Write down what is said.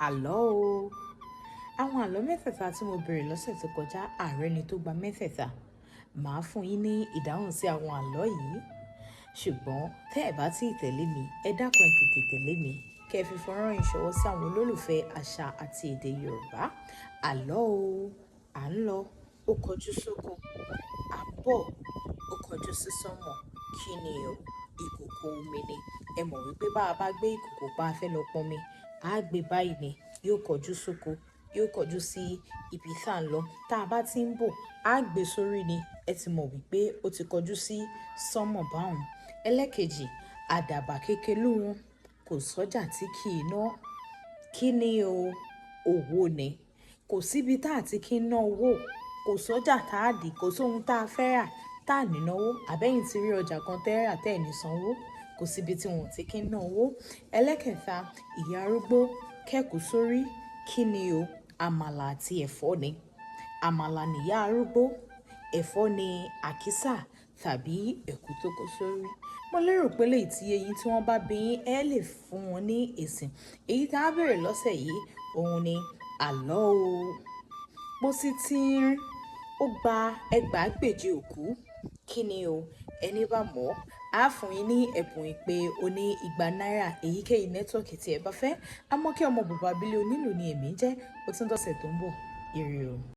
Àlọ́ o. Àwọn àlọ́ mẹ́tẹ̀ẹ̀ta tí mo bèrè lọ́sẹ̀ tó kọjá, ààrẹ ni tó gba mẹ́tẹ̀ẹ̀ta. Màá fún yín ní ìdáhùn sí àwọn àlọ́ yìí. Ṣùgbọ́n tẹ́ ẹ̀ bá tí ì tẹ̀lé mi, ẹ dákun ẹ tètè tẹ̀lé mi. Kẹ́ ẹ fi fọ́nrán ìṣọwọ́ sí àwọn olólùfẹ́ àṣà àti èdè Yorùbá. Àlọ́ o. À ń lọ, ó kọjú sóko. À ń bọ̀, ó kọjú sí sánmọ̀. Kí ni o? Ìkòkò omi ni. Ẹ mọ̀ wípé bá a bá gbé ìkòkò pa fẹ́ lọ pọnmi, a gbé báyìí ni, yóò kọjú sóko, yóò kọjú sí ibi tá à ń lọ. Tá a bá ti ń bọ̀, a gbé sórí ni. Ẹ ti mọ̀ wípé ó ti kọjú sí sánmọ̀ báhùn. Ẹlẹ́kejì, àdàbà kékeré wọn kò sọ́jà tí kì í ná. Kí ni o? Owó ni. Kò síbi tá a ti kí ń ná owó. Kò sọ́jà tá a dì, kò sóhun tá a fẹ́ rà tá a ní náwó. Àbẹ́yìn ti rí ọjà kan tẹ́ rà tẹ́ ẹ̀ ní sanwó. Kò síbi tí wọ́n ti kí ń ná owó. Ẹlẹ́kẹta, ìyá arúgbó kẹ́kù sórí. Kí ni o? Àmàlà àti ẹ̀fọ́ ni. Àmàlà ni ìyá arúgbó, ẹ̀fọ́ ni àkísà tàbí ẹ̀kú tó kó sórí. Mo lérò pé léyìí tí eyín tí wọ́n bá bí yín, ẹ lè fún wọn ní èsì. Èyí tá a bèrè lọ́sẹ̀ yìí, òun ni àlọ́ o. Pósí tín-ín, ó gba ẹgbàágbèje òkú. Kí ni o? Ẹni bá mọ̀, á fún yín ní ẹ̀bùn ìpè oní igba náírà èyíkéyìí nẹ́tíwọ̀kì tí ẹ bá fẹ́. Àmọ́ kí ọmọ bàbá abílẹ̀ onílù ni èmi jẹ́. Ó tún dọ̀sẹ̀ tó ń bọ̀. Ire o.